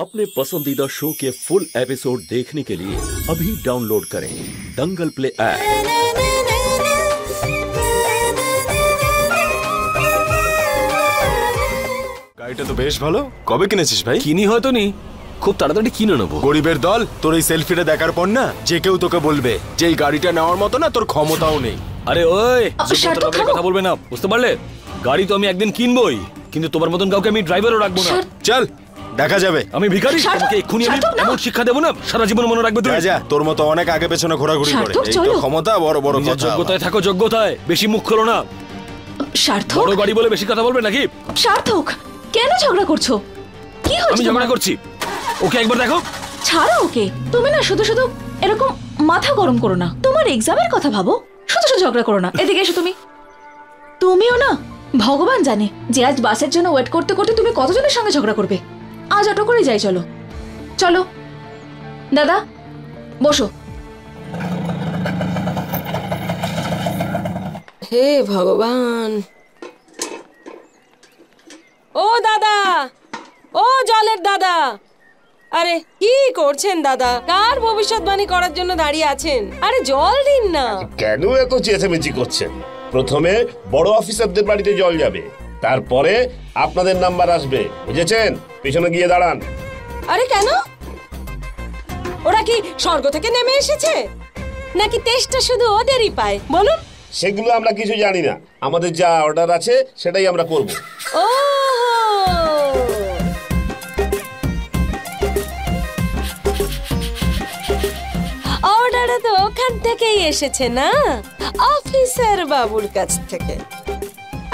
अपने पसंदीदा शो के फुल एपिसोड देखने के लिए अभी डाउनलोड करें दंगल प्ले ऐप। গাড়িটা তো বেশ ভালো। কবে কিনেছিস ভাই? কিনি হয়তো নি, খুব তাড়াতাড়ি কিনে নেবো। গরিবের দল, তোর এই সেলফিটা দেখার পর না যে কেউ তোকে বলবে যে এই গাড়িটা নেওয়ার মতো না তোর ক্ষমতাও নেই। আরে ওই কথা বলবে না, বুঝতে পারলে? গাড়ি তো আমি একদিন কিনবই, কিন্তু তোমার মতন কাউকে আমি ড্রাইভারও রাখবো না। চল দেখা যাবে। আমি ভিখারি, তোমাকে এক্ষুনি আমি এমন শিক্ষা দেবো না সারা জীবন মনে রাখবে তুমি। যা, তোর মতো অনেক আগে পেছনে ঘোরাঘুরি করে। এই তো ক্ষমতা, বড় বড় কথা। যোগ্যতায় থাকো, যোগ্যতায়, বেশি মুখ খোলো না। সার্থক, বড় গাড়ি বলে বেশি কথা বলবে নাকি? সার্থক, কেন ঝগড়া করছো? কি হচ্ছে? আমি ঝগড়া করছি? ওকে একবার দেখো। ছাড়ো ওকে। তুমি না শুধু শুধু এরকম মাথা গরম করো না। তোমার এক্সামের কথা ভাবো, শুধু শুধু ঝগড়া করো না। এদিকে এসো তুমি। তুমিও না, ভগবান জানে যে আজ বাসের জন্য ওয়েট করতে করতে তুমি কতজনের সঙ্গে ঝগড়া করবে। আজ অটো করে যাই, চলো চলো। দাদা বসো। হে ভগবান। ও দাদা, ও জলের দাদা, আরে কি করছেন দাদা? কার ভবিষ্যৎবাণী করার জন্য দাঁড়িয়ে আছেন? আরে জল দিন না। কেন এত চেঁচামেচি করছেন? প্রথমে বড় অফিসারদের বাড়িতে জল যাবে, তারপরে আপনাদের নাম্বার আসবে, বুঝেছেন? পিছনে গিয়ে দাঁড়ান। আরে কেন? ওরা কি স্বর্গ থেকে নেমে এসেছে নাকি তেষ্টা শুধু ওদেরই পায়? বলুন। সেগুলো আমরা কিছু জানি না, আমাদের যা অর্ডার আছে সেটাই আমরা করব। ও অর্ডারটা তো ওখান থেকেই এসেছে না, অফিসার বাবুর কাছ থেকে।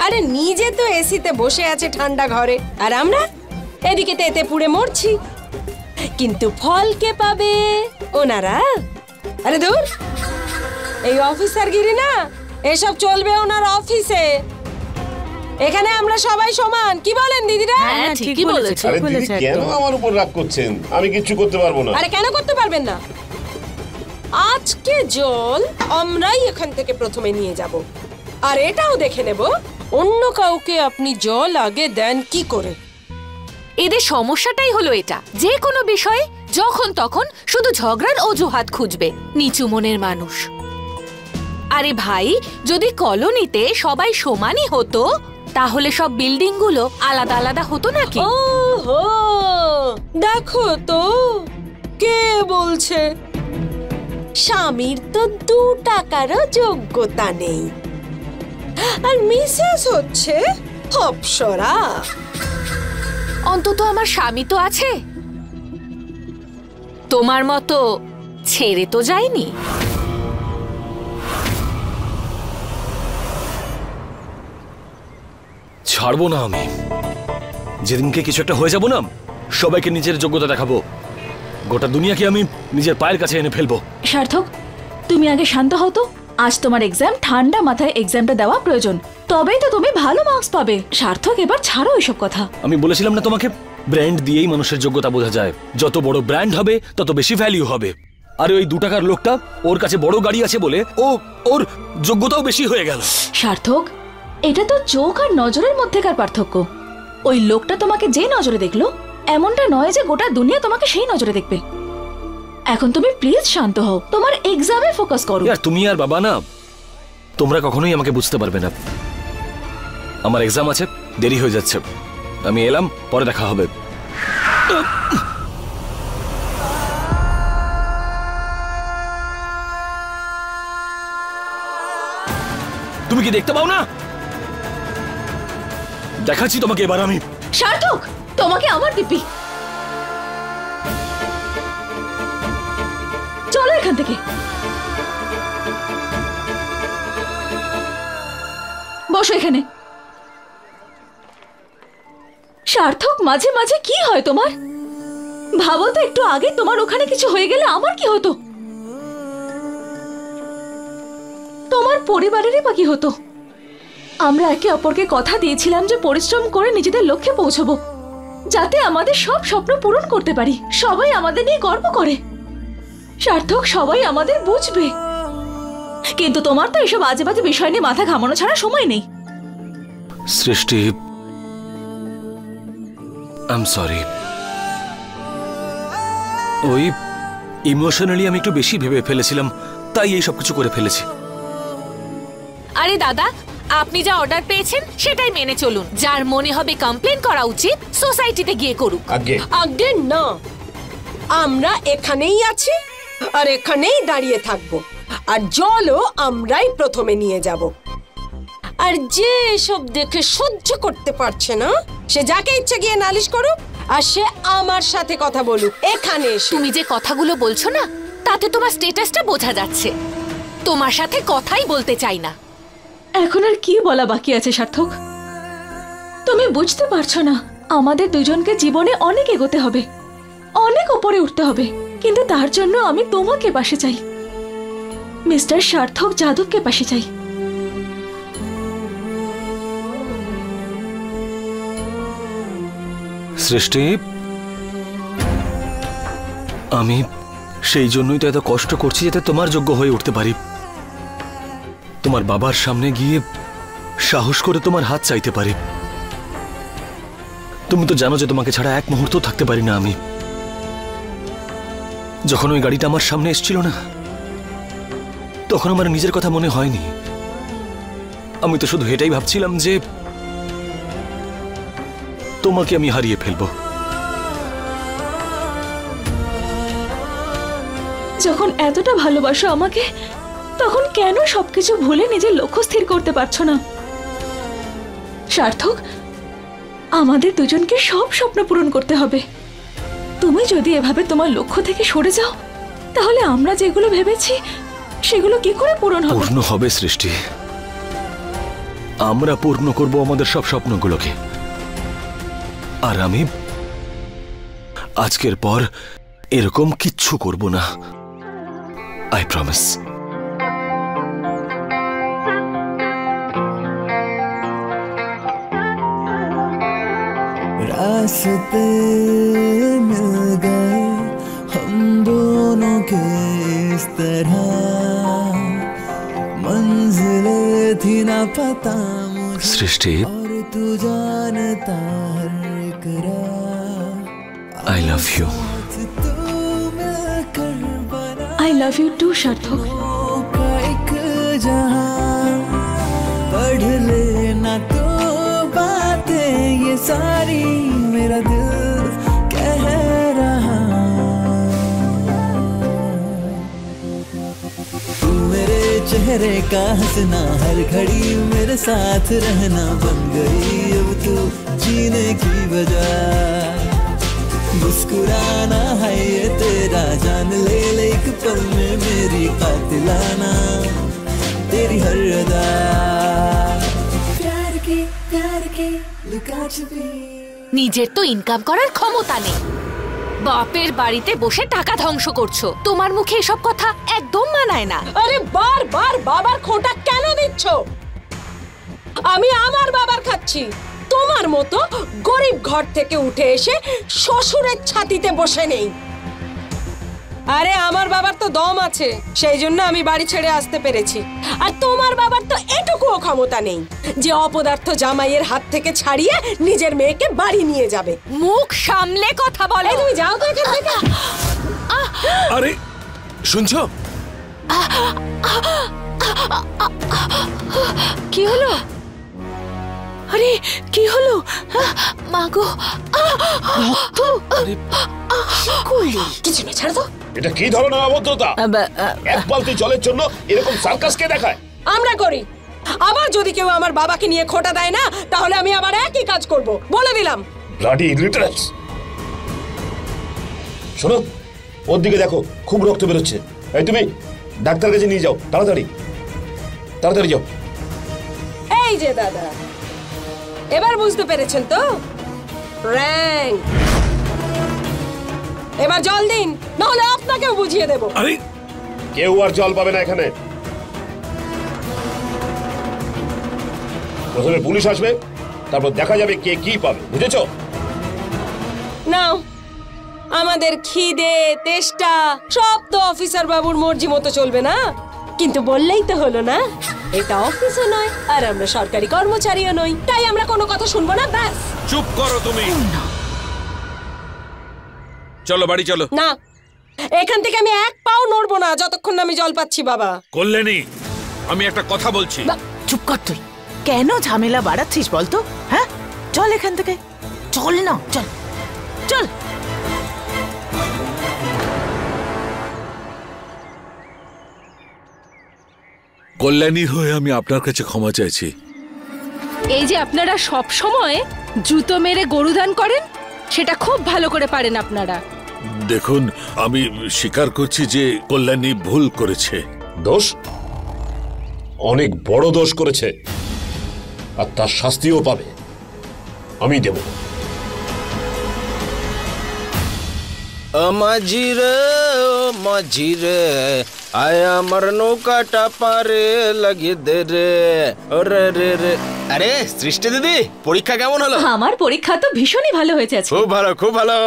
আরে নিজে তো এসিতে বসে আছে ঠান্ডা ঘরে, আর আমরা এদিকে তেতে পুড়ে মরছি। কিন্তু ফল কে পাবে? ওনারা। আরে দূর, এই অফিসারগিরি না, এসব চলবে ওনার অফিসে। এখানে আমরা সবাই সমান, কি বলেন দিদিরা? হ্যাঁ ঠিকই বলেছে। আরে দিদি কেন আমার উপর রাগ করছেন? আমি কিচ্ছু করতে পারবো না। আরে কেন করতে পারবেন না? আজকে জল আমরাই এখান থেকে প্রথমে নিয়ে যাব, আর এটাও দেখে নেব অন্য কাউকে আপনি জল আগে দেন কি করে। এদের সমস্যাটাই হলো এটা, যে কোনো বিষয়ে যখন তখন শুধু ঝগড়ার অজুহাত খুঁজবে, নিচু মনের মানুষ। আরে ভাই, যদি কলোনিতে সবাই সমানই হতো তাহলে সব বিল্ডিং গুলো আলাদা আলাদা হতো নাকি? ওহো, দেখো তো কে বলছে স্বামীর তো 2 টাকারও যোগ্যতা নেই, আর মিসেস হচ্ছে অপসরা। অন্তত আমার স্বামী তো আছে, তোমার মতো ছেড়ে তো যায়নি। ছাড়বো না আমি। যেদিনকে কিছু একটা হয়ে যাবো না, সবাইকে নিজের যোগ্যতা দেখাবো, গোটা দুনিয়াকে আমি নিজের পায়ের কাছে এনে ফেলবো। সার্থক, তুমি আগে শান্ত হও তো। আজ তোমার এক্সাম, ঠান্ডা মাথায় এক্সামটা দেওয়া প্রয়োজন, তবেই তো তুমি ভালো মার্কস পাবে। সার্থক, এবার ছাড়ো এসব কথা। আমি বলেছিলাম না তোমাকে, ব্র্যান্ড দিয়েই মানুষের যোগ্যতা বোঝা যায়। যত বড় ব্র্যান্ড হবে তত বেশি ভ্যালু হবে। আর ওই 2 টাকার লোকটা, ওর কাছে বড় গাড়ি আছে বলে ওর যোগ্যতাও বেশি হয়ে গেল। সার্থক, এটা তো চোখ আর নজরের মধ্যেকার পার্থক্য। ওই লোকটা তোমাকে যে নজরে দেখলো, এমনটা নয় যে গোটা দুনিয়া তোমাকে সেই নজরে দেখবে। এখন তুমি প্লিজ শান্ত হও, তোমার এক্সামে ফোকাস করো। আর তুমি আর বাবা না, তোমরা কখনোই আমাকে বুঝতে পারবে না। আমার এক্সাম আছে, দেরি হয়ে যাচ্ছে, আমি এলাম, পরে দেখা হবে। তুমি কি দেখতে পাও না? দেখাচ্ছি তোমাকে এবার আমি। সার্থক, তোমাকে আমার দিব্যি। চলো এখান থেকে। বসো এখানে। সার্থক, মাঝে মাঝে কি হয় তোমার? ভাবো তো, একটু আগে তোমার ওখানে কিছু হয়ে গেলে আমার কি হতো? তোমার পরিবারেরই বা কি হতো? আমরা একে অপরকে কথা দিয়েছিলাম যে পরিশ্রম করে নিজেদের লক্ষ্যে পৌঁছবো, যাতে আমাদের সব স্বপ্ন পূরণ করতে পারি। সবাই আমাদের নিয়ে গর্ব করে। সার্থক, সবাই আমাদের বুঝবে। কিন্তু তোমার তো এসব আজে বাজে বিষয় নিয়ে মাথা ঘামানো ছাড়া সময় নেই। সৃষ্টি, আই এম সরি। ওই ইমোশনালি আমি একটু বেশি ভেবে ফেলেছিলাম, তাই এই সব কিছু করে ফেলেছি। আরে দাদা, আপনি যা অর্ডার পেয়েছেন সেটাই মেনে চলুন। যার মনে হবে কমপ্লেন করা উচিত সোসাইটিতে গিয়ে করুক। আগে না, আমরা এখানেই আছি আর এখানেই দাঁড়িয়ে থাকবো, আর জলও আমরাই প্রথমে নিয়ে যাব। আর যে এসব দেখে সহ্য করতে পারছে না সে যাকে ইচ্ছে গিয়ে নালিশ করুক, আর সে আমার সাথে কথা বলুক এখানে এসে। তুমি যে কথাগুলো বলছো না, তাতে তোমার স্ট্যাটাসটা বোঝা যাচ্ছে। তোমার সাথে কথাই বলতে চাই না। এখন আর কি বলা বাকি আছে সার্থক? তুমি বুঝতে পারছো না, আমাদের দুজনকে জীবনে অনেক এগোতে হবে, অনেক উপরে উঠতে হবে, কিন্তু তার জন্য আমি তোমাকে পাশে চাই, মিস্টার সার্থক যাদবকে পাশে চাই। সৃষ্টি, আমি সেই জন্যই তো এত কষ্ট করছি যাতে তোমার যোগ্য হয়ে উঠতে পারি, তোমার বাবার সামনে গিয়ে সাহস করে তোমার হাত চাইতে পারি। তুমি তো জানো যে তোমাকে ছাড়া এক মুহূর্ত থাকতে পারি না আমি। যখন ওই গাড়িটা আমার সামনে এসেছিল না, তখন আমার নিজের কথা মনে হয়নি। আমি তো শুধু এটাই ভাবছিলাম যে তোমাকে আমি হারিয়ে ফেলবো। যখন এতটা ভালোবাসো আমাকে, তখন কেন সবকিছু ভুলে নিজের লক্ষ্য স্থির করতে পারছো না? সার্থক, আমাদের দুজনকে সব স্বপ্ন পূরণ করতে হবে। তুমি যদি এভাবে তোমার লক্ষ্য থেকে সরে যাও, তাহলে আমরা যেগুলো ভেবেছি সেগুলো কি করে পূরণ হবে? পূর্ণ হবে সৃষ্টি, আমরা পূর্ণ করব আমাদের সব স্বপ্নগুলোকে। আর আমি আজকের পর এরকম কিচ্ছু করব না, আই প্রমিস। रास्ते मिल गए हम दोनों के इस तरह, मंजिले थी ना पता मुझे सृष्टि, और तू जानता हर एक राह। I love you. तू मिलकर बना I love you too, সার্থক। का एक जहां, पढ़ लेना तो बातें ये सारी मेरा दिल कह रहा। तू मेरे चेहरे का हंसना, हर घड़ी मेरे साथ रहना, बन गई अब तू जीने की वजह। मुस्कुराना है ये तेरा, जान ले ले एक पल में मेरी कातिलाना, तेरी हर अदा। प्यार की लुका छुपी। নিজের তো ইনকাম করার ক্ষমতা নেই, বাপের বাড়িতে বসে টাকা ধ্বংস করছো। তোমার মুখে এসব কথা একদম মানায় না। আরে বারবার বাবার খোঁটা কেন দিচ্ছ? আমি আমার বাবার খাচ্ছি, তোমার মতো গরিব ঘর থেকে উঠে এসে শ্বশুরের ছাতিতে বসে নেই। আরে আমার বাবার তো দম আছে, সেই জন্য আমি বাড়ি ছেড়ে আসতে পেরেছি। আর তোমার বাবার তো এটুকুও ক্ষমতা নেই যে অপদার্থ জামাইয়ের হাত থেকে ছাড়িয়ে নিজের মেয়েকে বাড়ি নিয়ে যাবে। মুখ সামলে কথা বলো। তুমি যাও তো এখান থেকে। আরে শুনছো? কি হলো? আরে কি হলো? মাগো, রক্ত! কিছু না, ছাড় তো। এটা কি ধরনের অভদ্রতা? এক বালতি জলের জন্য এরকম সার্কাস কে দেখায়? আমরা করি। আবার যদি কেউ আমার বাবাকে নিয়ে খোঁটা দেয় না, তাহলে আমি আবার একই কাজ করব, বলে দিলাম। ব্লাডি ইলিটারেটস! শোনো, ওর দিকে দেখো, খুব রক্ত বেরোচ্ছে। এই তুমি ডাক্তার কাছে নিয়ে যাও, তাড়াতাড়ি তাড়াতাড়ি যাও। এই যে দাদা, এবার বুঝতে পেরেছেন তো? র‍্যাঙ্ক। এবার জল দিন, নাহলে আপনাকেও বুঝিয়ে দেব। আরে কেউ আর জল পাবে না এখানে। প্রথমে পুলিশ আসবে, তারপর দেখা যাবে কে কি পাবে, বুঝেছো? নাও, আমাদের খিদে তেষ্টা সব তো অফিসার বাবুর মর্জি মতো চলবে না, কিন্তু বললেই তো হলো না, এটা অফিসও নয় আর আমরা সরকারি কর্মচারীও নই, তাই আমরা কোনো কথা শুনবো না, ব্যাস। চুপ করো তুমি। চলো বাড়ি চলো। না, এখান থেকে আমি এক পাও নড়বো না যতক্ষণ না আমি জল পাচ্ছি বাবা। কল্যাণী, আমি একটা কথা বলছি। চুপ কর তুই, কেন ঝামেলা বাড়াচ্ছিস বলতো? হ্যাঁ, চল এখান থেকে, চল না, চল চল। কল্যাণীর হয়ে আমি আপনার কাছে ক্ষমা চাইছি। এই যে আপনারা সব সময় জুতো মেরে গরুদান করেন, সেটা খুব ভালো করে পারেন আপনারা। দেখুন, আমি স্বীকার করছি যে কল্যাণী ভুল করেছে। দোষ? অনেক বড় দোষ করেছে, আর তার শাস্তিও পাবে, আমি দেব। মাঝিরে ও মাঝিরে, আয় আমার নৌকাটা পারে লাগিয়ে দে রে। ওরে রে রে। আরে সৃষ্টি দিদি, পরীক্ষা কেমন হলো? আমার পরীক্ষা তো ভীষণই ভালো হয়েছে আজকে। খুব ভালো, খুব ভালো।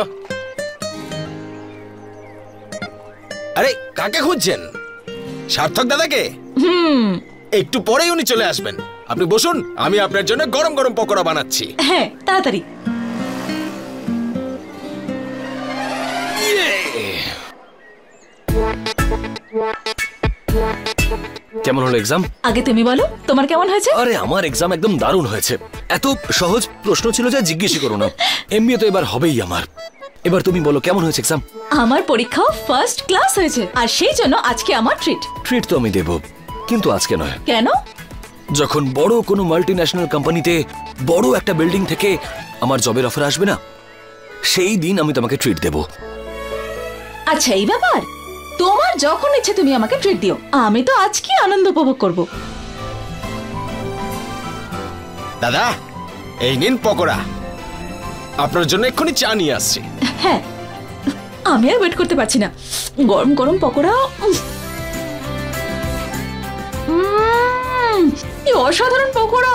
আরে কাকে খুঁজছেন? সার্থক দাদাকে? একটু পরেই উনি চলে আসবেন, আপনি বসুন, আমি আপনার জন্য গরম গরম পকোড়া বানাচ্ছি। হ্যাঁ, তাড়াতাড়ি। কেমন হলো এক্সাম? আগে তুমি বলো, তোমার কেমন হয়েছে? আরে আমার এক্সাম একদম দারুণ হয়েছে। এত সহজ প্রশ্ন ছিল যে জিজ্ঞেসই করো না। এমবিএ তো এবার হবেই আমার। এবার তুমি বলো কেমন হয়েছে এক্সাম? আমার পরীক্ষাও ফার্স্ট ক্লাস হয়েছে, আর সেই জন্য আজকে আমার ট্রিট। ট্রিট তো আমি দেব, কিন্তু আজকে নয়। কেন? যখন বড় কোনো মাল্টিন্যাশনাল কোম্পানিতে বড় একটা বিল্ডিং থেকে আমার জবের অফার আসবে না, সেই দিন আমি তোমাকে ট্রিট দেব। আচ্ছা, এই ব্যাপার। তোমার যখন ইচ্ছে তুমি আমাকে ট্রিট দিও, আমি তো আজকে আনন্দ উপভোগ করব। দাদা, এই নিন পকোড়া, আপনার জন্য এক্ষুনি চা নিয়ে আসছি। হ্যাঁ, আমি আর ওয়েট করতে পারছি না। গরম গরম পকোড়া, কি অসাধারণ পকোড়া।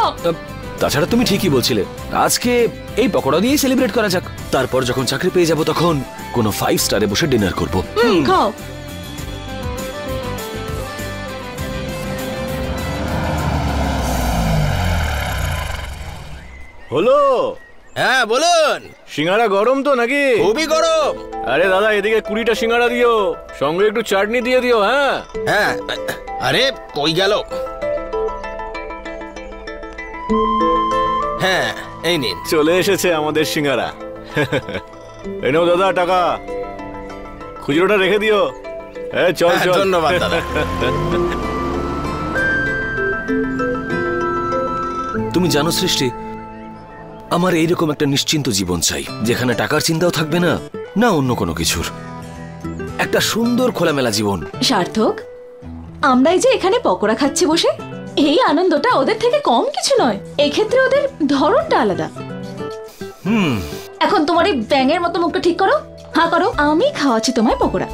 তাছাড়া তুমি ঠিকই বলছিলে, আজকে এই পকোড়া দিয়েই সেলিব্রেট করা যাক। তারপর যখন চাকরি পেয়ে যাব তখন কোনো 5 স্টারে বসে ডিনার করব। খাও। হলো? হ্যাঁ বলুন। সিঙ্গাড়া গরম তো নাকি? খুবই গরম। আরে দাদা, এদিকে 20টা সিঙ্গাড়া দিও, সঙ্গে একটু চাটনি দিয়ে দিও। হ্যাঁ হ্যাঁ। আরে কই গেল? হ্যাঁ, এই নিন। চলে এসেছে আমাদের সিঙ্গাড়া। এই নাও দাদা টাকা, খুচরোটা রেখে দিও। হ্যাঁ চল চল। ধন্যবাদ দাদা। তুমি জানো সৃষ্টি, আমার এইরকম একটা নিশ্চিন্ত জীবন চাই, যেখানে টাকার চিন্তাও থাকবে না, না অন্য কোনো কিছুর। একটা সুন্দর খোলামেলা জীবন। সার্থক, আমরা এই যে এখানে পকোড়া খাচ্ছি বসে, এই আনন্দটা ওদের থেকে কম কিছু নয়। এক্ষেত্রে ওদের ধরনটা আলাদা। এখন তোমার এই ব্যাঙের মতো মুখটা ঠিক করো, হ্যাঁ করো। আমি খাওয়াচ্ছি তোমায় পকোড়া।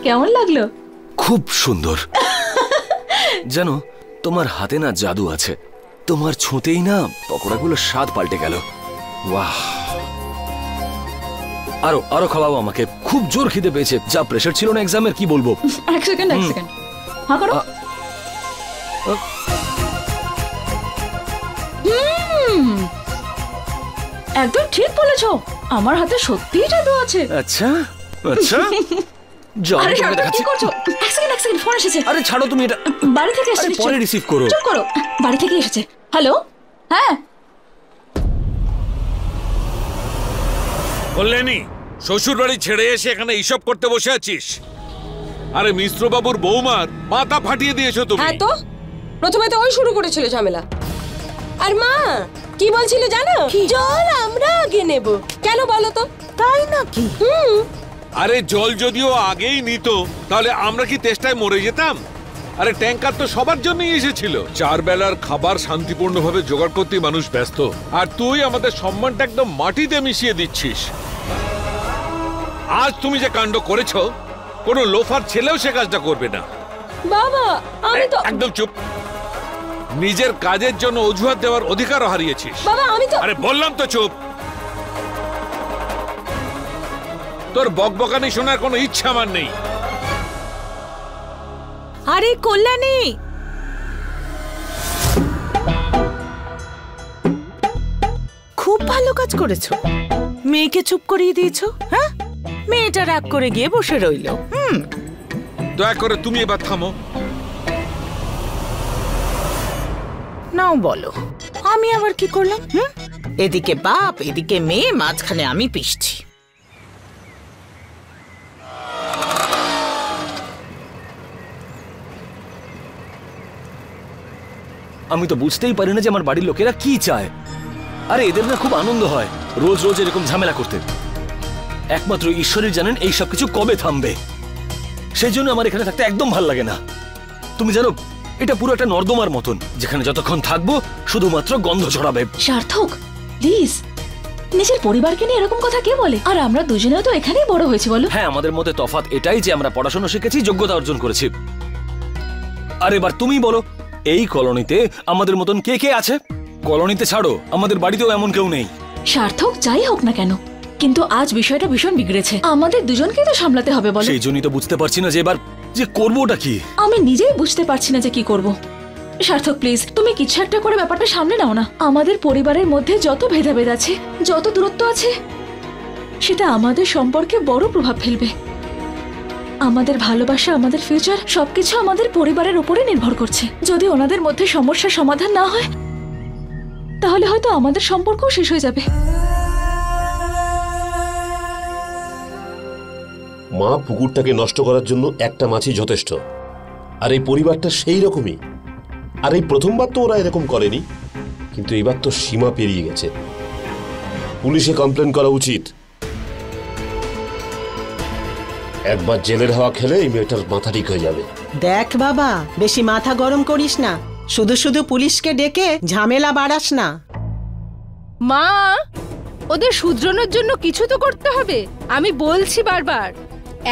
কেমন লাগলো? খুব সুন্দর। জানো, তোমার হাতে না জাদু আছে, তোমার ছুঁতেই না পকোড়াগুলো স্বাদ পাল্টে গেল। বাহ, আরো আরো খাওয়াবো আমাকে, খুব জোর খিদে পেয়েছে। যা প্রেসার ছিল না এক্সামের, কি বলবো। এক সেকেন্ড, হ্যাঁ করো। একদম ঠিক বলেছো, আমার হাতে সত্যিই জাদু আছে। আচ্ছা আচ্ছা। আরে সার্থক, কি করছো? এক সেকেন্ড, ফোন এসেছে। আরে ছাড়ো তুমি এটা। বাড়ি থেকে এসেছে। পরে রিসিভ করো। চুপ করো, বাড়ি থেকে এসেছে। হ্যালো, হ্যাঁ। কল্যাণী, শ্বশুর বাড়ি ছেড়ে এসে এখানে এইসব করতে বসে আছিস? আরে মিশ্র বাবুর বৌমার মাথা ফাটিয়ে দিয়েছো তুমি। হ্যাঁ তো, প্রথমে তো ওই শুরু করেছিল ঝামেলা। আর মা কি বলছিল জানো? জল আমরা আগে নেব। কেন বলো তো? তাই নাকি? আরে জল যদিও আগেই নিত, তাহলে আমরা কি তেষ্টায় মরে যেতাম? আরে ট্যাঙ্কার তো সবার জন্যই এসেছিল। 4 বেলার খাবার শান্তিপূর্ণভাবে জোগাড় করতে মানুষ ব্যস্ত, আর তুই আমাদের সম্মানটা একদম মাটিতে মিশিয়ে দিচ্ছিস। আজ তুমি যে কাণ্ড করেছো, কোনো লোফার ছেলেও সে কাজটা করবে না। বাবা, আমি তো একদম চুপ। নিজের কাজের জন্য অজুহাত দেওয়ার অধিকারও হারিয়েছিস। বাবা, আমি তো আরে বললাম তো চুপ। তোর বকবকানি শোনার কোনো ইচ্ছা আমার নেই। আরে কল্যাণী, খুব ভালো কাজ করেছো। মেয়েকে চুপ করিয়ে দিয়েছো? হ্যাঁ, মেয়েটা রাগ করে গিয়ে বসে রইলো। দয়া করে তুমি এবার থামো। নাও বলো, আমি আবার কি করলাম? এদিকে বাপ, এদিকে মেয়ে, মাঝখানে আমি পিষছি। আমি তো বুঝতেই পারি না যে আমার বাড়ির লোকেরা কি চায়। আরে এদের না খুব আনন্দ হয় রোজ রোজ এরকম ঝামেলা করতে। একমাত্র ঈশ্বরই জানেন এই সব কিছু কবে থামবে। সেই জন্য আমার এখানে থাকতে একদম ভাল লাগে না। তুমি জানো, এটা পুরো একটা নর্দমার মতন, যেখানে যতক্ষণ থাকবো শুধুমাত্র গন্ধ ছড়াবে। সার্থক, প্লিজ, নিজের পরিবারকে নিয়ে এরকম কথা কে বলে? আর আমরা দুজনেও তো এখানেই বড় হয়েছি, বলো। হ্যাঁ, আমাদের মধ্যে তফাৎ এটাই যে আমরা পড়াশোনা শিখেছি, যোগ্যতা অর্জন করেছি। আর এবার তুমি বলো, এই কলোনিতে আমাদের মতন কে কে আছে? কলোনিতে ছাড়ো, আমাদের বাড়িতেও এমন কেউ নেই। সার্থক, যাই হোক না কেন, কিন্তু আজ বিষয়টা ভীষণ বিগড়েছে। আমাদের দুজনকেই তো সামলাতে হবে, বলো। সেই জন্যই তো বুঝতে পারছি না যে এবার যে করবোটা কি। আমি নিজেই বুঝতে পারছি না যে কি করব। সার্থক, প্লিজ, তুমি কিছু একটা করে ব্যাপারটা সামলে নাও না। আমাদের পরিবারের মধ্যে যত ভেদাভেদ আছে, যত দূরত্ব আছে, সেটা আমাদের সম্পর্কে বড় প্রভাব ফেলবে। আমাদের ভালোবাসা, আমাদের ফিউচার, সবকিছু আমাদের পরিবারের উপরে নির্ভর করছে। যদি ওনাদের মধ্যে সমস্যার সমাধান না হয়, তাহলে হয়তো আমাদের সম্পর্কও শেষ হয়ে যাবে। মা, পুকুরটাকে নষ্ট করার জন্য একটা মাছই যথেষ্ট। আর এই পরিবারটা সেই রকমই। আর এই প্রথমবার তো ওরা এরকম করেনি, কিন্তু এবার তো সীমা পেরিয়ে গেছে। পুলিশে কমপ্লেন করা উচিত। একবার জেলের হাওয়া খেলে এই মেয়েটার মাথা ঠিক হয়ে যাবে। দেখ বাবা, বেশি মাথা গরম করিস না। শুধু শুধু পুলিশকে ডেকে ঝামেলা বাড়াস না। মা, ওদের শুধরানোর জন্য কিছু তো করতে হবে। আমি বলছি বারবার,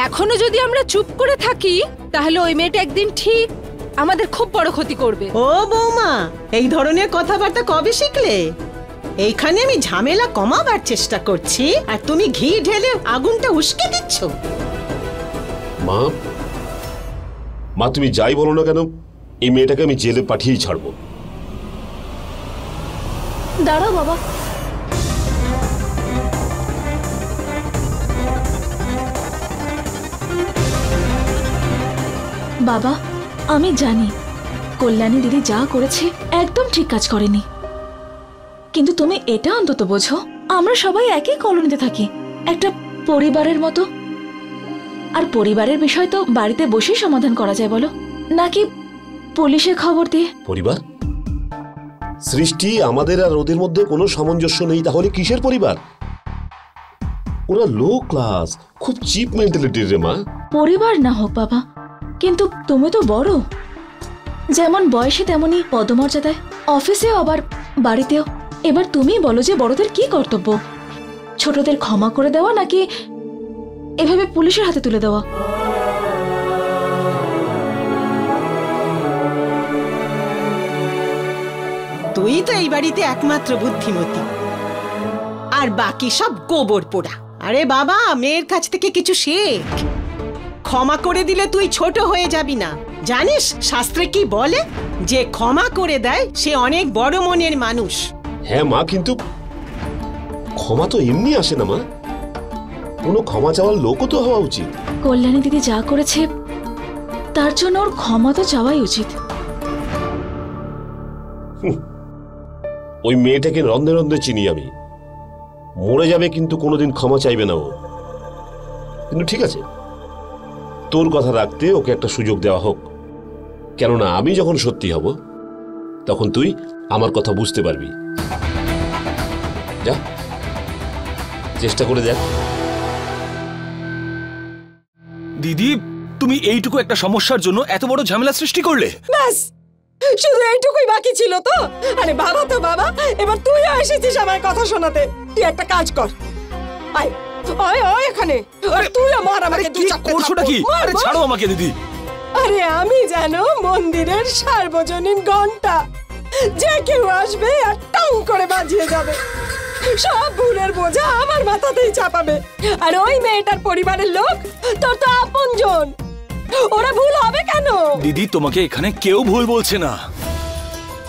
এখনো যদি আমরা চুপ করে থাকি, তাহলে ওই মেয়েটা একদিন ঠিক আমাদের খুব বড় ক্ষতি করবে। ও বৌমা, এই ধরনের কথাবার্তা কবে শিখলে? এইখানে আমি ঝামেলা কমাবার চেষ্টা করছি, আর তুমি ঘি ঢেলে আগুনটা উস্কে দিচ্ছ। মা, মা, তুমি যাই বলো না কেন, এই মেয়েটাকে আমি জেলে পাঠিয়েই ছাড়বো। দাঁড়াও বাবা, বাবা, আমি জানি কল্যাণী দিদি যা করেছে একদম ঠিক কাজ করেনি, কিন্তু তুমি এটা অন্তত বোঝো, আমরা সবাই একই কলোনিতে থাকি, একটা পরিবারের মতো। আর পরিবারের বিষয় তো বাড়িতে বসেই সমাধান করা যায়, বলো, নাকি পুলিশে খবর দিয়ে? পরিবার? সৃষ্টি, আমাদের আর ওদের মধ্যে কোনো সামঞ্জস্য নেই, তাহলে কিসের পরিবার? ওরা লো ক্লাস, খুব চিপ মেন্টালিটির রে মা। পরিবার না হোক বাবা, কিন্তু তুমি তো বড়, যেমন বয়সে তেমনি পদমর্যাদায়, অফিসেও আবার বাড়িতেও। এবার তুমি বলো যে বড়দের কি কর্তব্য? ছোটদের ক্ষমা করে দেওয়া, নাকি এভাবে পুলিশের হাতে তুলে দেওয়া? তুই তো এই বাড়িতে একমাত্র বুদ্ধিমতী, আর বাকি সব গোবর পোড়া। আরে বাবা, মেয়ের কাছ থেকে কিছু শেখ। ক্ষমা করে দিলে তুই ছোট হয়ে যাবি না। জানিস শাস্ত্রে কি বলে? যে ক্ষমা করে দেয় সে অনেক বড় মনের মানুষ। হ্যাঁ মা, কিন্তু ক্ষমা তো এমনি আসে না মা, কোনো ক্ষমা চাওয়ার লোকও তো হওয়া উচিত। কল্যাণী দিদি যা করেছে তার জন্য ওর ক্ষমা তো চাওয়াই উচিত। ওই মেয়েটাকে রন্ধে রন্ধে চিনি আমি, মরে যাবে কিন্তু কোনোদিন ক্ষমা চাইবে না ও। কিন্তু ঠিক আছে, তোর কথা রাখতে ওকে একটা সুযোগ দেওয়া হোক, কেননা আমি যখন সত্যি হব তখন তুই আমার কথা বুঝতে পারবি। যা, চেষ্টা করে দেখ। দিদি, তুমি এইটুকু একটা সমস্যার জন্য এত বড় ঝামেলা সৃষ্টি করলে? ব্যাস, শুধু এইটুকুই বাকি ছিল তো। আরে বাবা তো বাবা, এবার তুইও এসেছিস আমার কথা শোনাতে। তুই একটা কাজ কর, আয় আয় আয় এখানে, আর তুই আমার আমাকে দু চারটে করছোটা কি? আরে ছাড়ো আমাকে দিদি। আরে আমি জানো মন্দিরের সার্বজনীন ঘন্টা, যে কেউ আসবে আর টং করে বাজিয়ে যাবে, সব ভুলের বোঝা আমার মাথাতেই চাপাবে। আর ওই মেয়েটার পরিবারের লোক তোর তো আপনজন, ওরা ভুল হবে কেন? দিদি, তোমাকে এখানে কেউ ভুল বলছে না।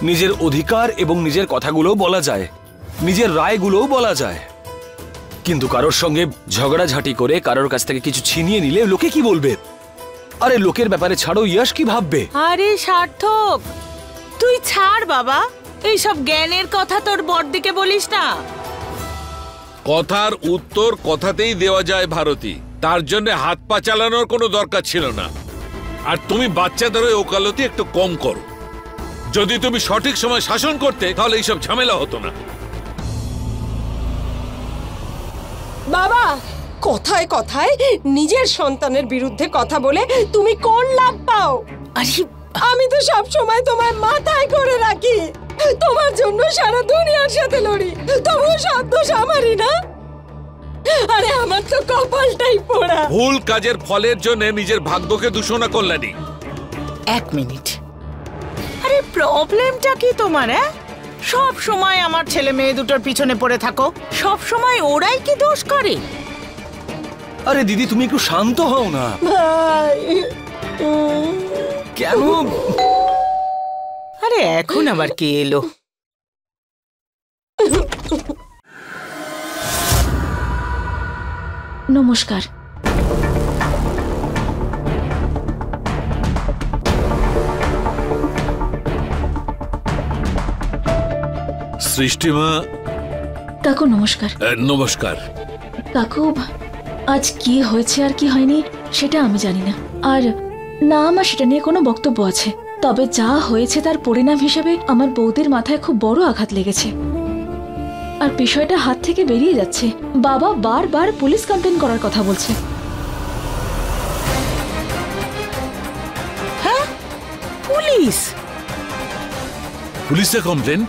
নিজের অধিকার এবং নিজের কথাগুলোও বলা যায়, নিজের রায়গুলোও বলা যায়, কিন্তু কারোর সঙ্গে ঝগড়াঝাটি করে কারোর কাছ থেকে কিছু ছিনিয়ে নিলে লোকে কি বলবে? আরে লোকের ব্যাপারে ছাড়ো, ইয়াশ কি ভাববে? আরে সার্থক, তুই ছাড় বাবা, এইসব জ্ঞানের কথা তোর বড়দিকে বলিস না। কথার উত্তর কথাতেই দেওয়া যায় ভারতী, তার জন্য হাত পা চালানোর কোনো দরকার ছিল না। আর তুমি বাচ্চাদের ওই ওকালতি একটু কম করো। যদি তুমি সঠিক সময় শাসন করতে তাহলে এইসব ঝামেলা হতো না। বাবা, কথায় কথায় নিজের সন্তানের বিরুদ্ধে কথা বলে তুমি কোন লাভ পাও? আরে আমি তো সব সময় তোমার মাথায় করে রাখি, তোমার জন্য সারা দুনিয়ার সাথে লড়ি, তবুও সব দোষ আমারই না? আরে আমার তো কপালটাই পোড়া। ভুল কাজের ফলের জন্য নিজের ভাগ্যকে দূষণা করলেনি। এক মিনিট, আরে প্রবলেমটা কি তোমার? সব সময় আমার ছেলে মেয়ে দুটোর পিছনে পড়ে থাকো, সব সময় ওরাই কি দোষ করে? আরে দিদি, তুমি একটু শান্ত হও না। ভাই, কেন? আরে এখন আবার কে এলো? নমস্কার। সৃষ্টিমা। কাকু নমস্কার। নমস্কার। কাকু, আজ কি হয়েছে আর কি হয়নি সেটা আমি জানি না, আর না আমার সেটা নিয়ে কোনো বক্তব্য আছে। তবে যা হয়েছে তার পরিণাম হিসেবে আমার বৌদির মাথায় খুব বড় আঘাত লেগেছে, আর বিষয়টা হাত থেকে বেরিয়ে যাচ্ছে। বাবা বারবার পুলিশ কমপ্লেন করার কথা বলছে। হ্যাঁ, পুলিশ? পুলিশে কমপ্লেন?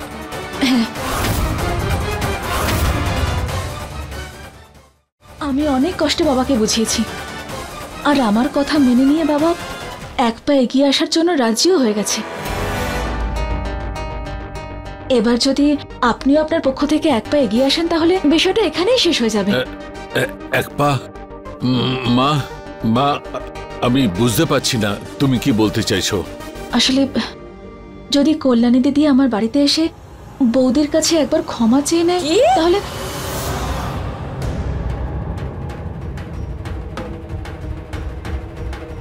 হ্যাঁ, আমি অনেক কষ্টে বাবাকে বুঝিয়েছি, আর আমার কথা মেনে নিয়ে বাবা এক পা এগিয়ে আসার জন্য রাজিও হয়ে গেছে। এবার যদি আপনিও আপনার পক্ষ থেকে এক পা এগিয়ে আসেন তাহলে বিষয়টা এখানেই শেষ হয়ে যাবে। এক পা? মা, মা, আমি বুঝতে পারছি না তুমি কি বলতে চাইছো। আসলে যদি কল্যাণী দিদি আমার বাড়িতে এসে বৌদির কাছে একবার ক্ষমা চেয়ে নেয় তাহলে।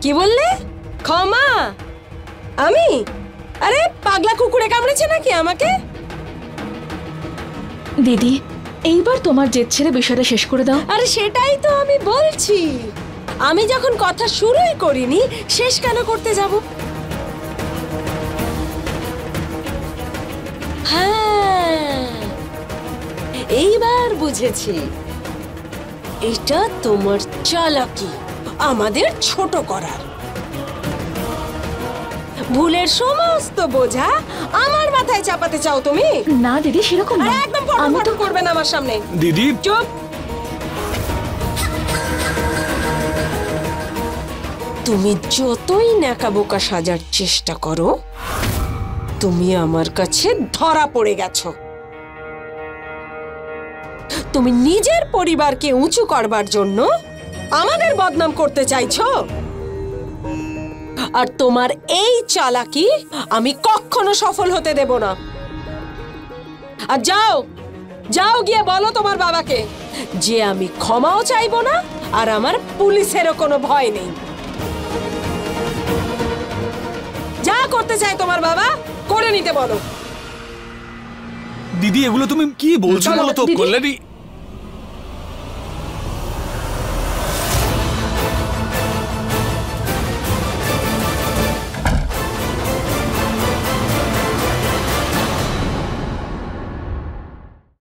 কি বললে? ক্ষমা? আমি? আরে পাগলা কুকুরে কামড়েছে নাকি আমাকে? দিদি, এইবার তোমার জেদ ছেড়ে বিষয়টা শেষ করে দাও। আরে সেটাই তো আমি বলছি, আমি যখন কথা শুরুই করিনি শেষ কেন করতে যাব? হ্যাঁ, এইবার বুঝেছি, এটা তোমার চালাকি আমাদের ছোট করার। ভুলের সমস্ত বোঝা আমার মাথায় চাপাতে চাও তুমি? না দিদি, সেরকম না। একদম ফটো করবে না আমার সামনে। দিদি চুপ। তুমি যতই ন্যাকা বোকা সাজার চেষ্টা করো, তুমি আমার কাছে ধরা পড়ে গেছো। তুমি নিজের পরিবারকে উঁচু করবার জন্য আমাদের বদনাম করতে চাইছো, আর তোমার এই চালাকি আমি কখনো সফল হতে দেব না। আর যাও, যাও গিয়ে বলো তোমার বাবাকে যে আমি ক্ষমাও চাইবো না, আর আমার পুলিশেরও কোনো ভয় নেই। যা করতে চাই তোমার বাবা করে নিতে বলো। দিদি, এগুলো তুমি কি বলছো বলো তো? দিদি। কল্যাণী